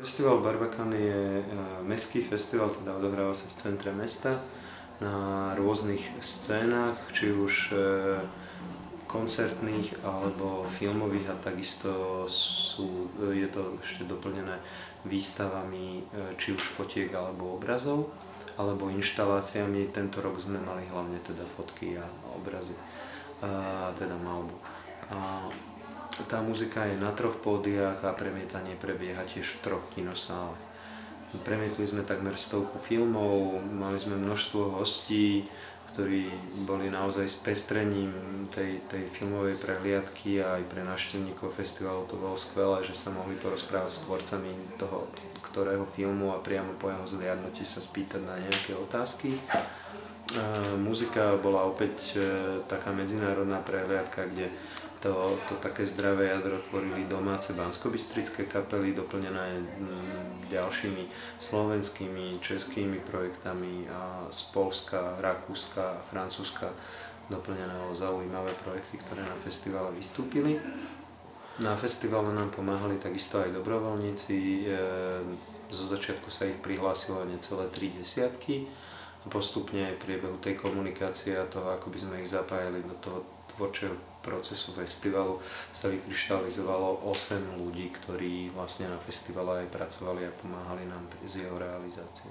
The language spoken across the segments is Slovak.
Festival Barbacane je mestský festival, teda odohráva sa v centre mesta na rôznych scénach, či už koncertných alebo filmových, a takisto je to ešte doplnené výstavami či už fotiek alebo obrazov, alebo inštaláciami. Tento rok sme mali hlavne teda fotky a obrazy, teda maľbu. Tá muzika je na 3 pódiách a premietanie prebieha tiež v 3 kinosálach. Premietli sme takmer 100 filmov, mali sme množstvo hostí, ktorí boli naozaj spestrením tej filmovej prehliadky, a aj pre návštevníkov festivalu to bolo skvelé, že sa mohli porozprávať s tvorcami toho ktorého filmu a priamo po jeho zliadnutí sa spýtať na nejaké otázky. Muzika bola opäť taká medzinárodná prehliadka, kde to také zdravé jadro tvorili domáce banskobystrické kapely, doplnené ďalšími slovenskými, českými projektami, a z Poľska, Rakúska a Francúzska doplnené o zaujímavé projekty, ktoré na festivale vystúpili. Na festivale nám pomáhali takisto aj dobrovoľníci. Zo začiatku sa ich prihlásilo necelé 3 desiatky. Postupne v priebehu tej komunikácie a toho, ako by sme ich zapájali do toho tvorčieho procesu festivalu, sa vykryštalizovalo 8 ľudí, ktorí vlastne na festivale aj pracovali a pomáhali nám s jeho realizáciou.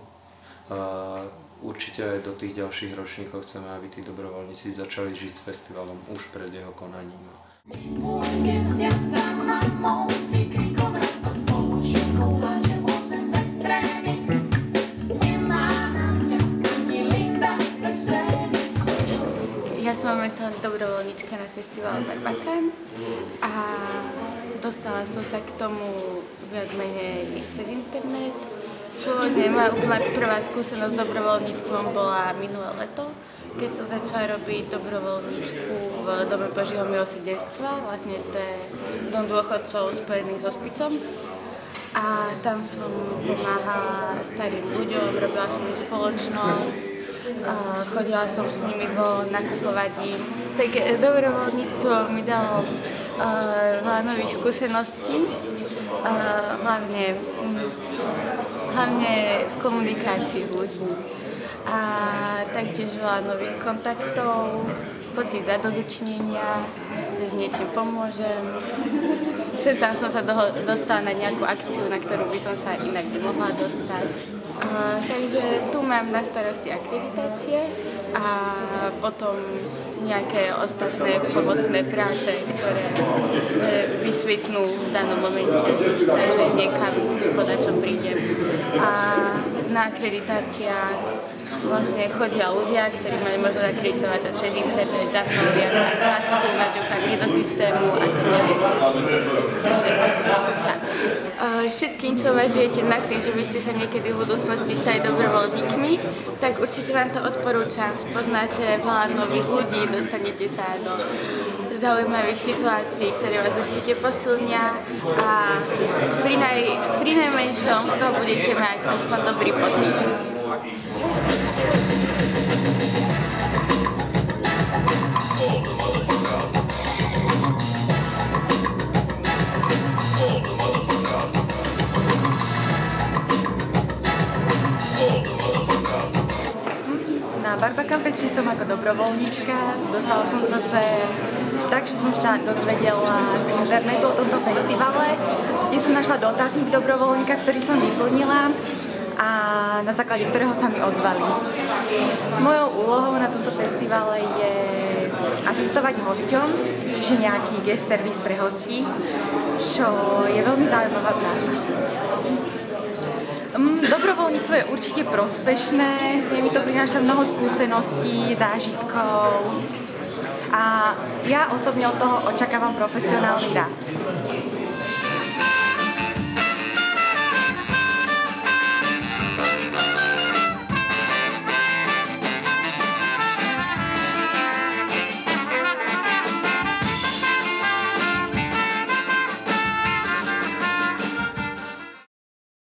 Určite aj do tých ďalších ročníkov chceme, aby tí dobrovoľníci začali žiť s festivalom už pred jeho konaním. Ja som momentálne dobrovoľníčka na festivale Barbacane a dostala som sa k tomu viac menej cez internet. Pôvodne moja úplná prvá skúsenosť s dobrovoľníctvom bola minulé leto, keď som začala robiť dobrovoľníčku v Dome Božieho milosrdenstva, vlastne to je dom dôchodcov spojený s hospicom. A tam som pomáhala starým ľuďom, robila som im spoločnosť, chodila som s nimi nakupovať im. Tak dobrovoľníctvo mi dalo veľa nových skúseností, hlavne v komunikácii s ľuďmi. A taktiež veľa nových kontaktov, pocit zadozučinenia, že s niečím pomôžem. Tam som sa dostala na nejakú akciu, na ktorú by som sa inak nemohla dostať. Takže tu mám na starosti akreditácie a potom nejaké ostatné pomocné práce, ktoré vysvetnú v danom momente, takže niekam podľa čo prídem. A na akreditáciách vlastne chodia ľudia, ktorí mali možnosť akreditovať sa cez internet, zapnuli na hlasku, naťukaní do systému a teda. Všetkým, čo uvažujete nad tým, že by ste sa niekedy v budúcnosti stali dobrovoľníkmi, tak určite vám to odporúčam. Spoznáte veľa nových ľudí, dostanete sa do zaujímavých situácií, ktoré vás určite posilnia, a pri najmenšom z toho budete mať aspoň dobrý pocit. Na Barbacane Feste som ako dobrovoľníčka, dostala som sa sem tak, že som sa dozvedela z internetu o tomto festivale, kde som našla dotazník dobrovoľníka, ktorý som vyplnila a na základe ktorého sa mi ozvali. Mojou úlohou na tomto festivale je asistovať hosťom, čiže nejaký guest service pre hostí, čo je veľmi zaujímavá práca. Dobrovoľníctvo je určite prospešné, mi to prináša mnoho skúseností, zážitkov a ja osobne od toho očakávam profesionálny rast.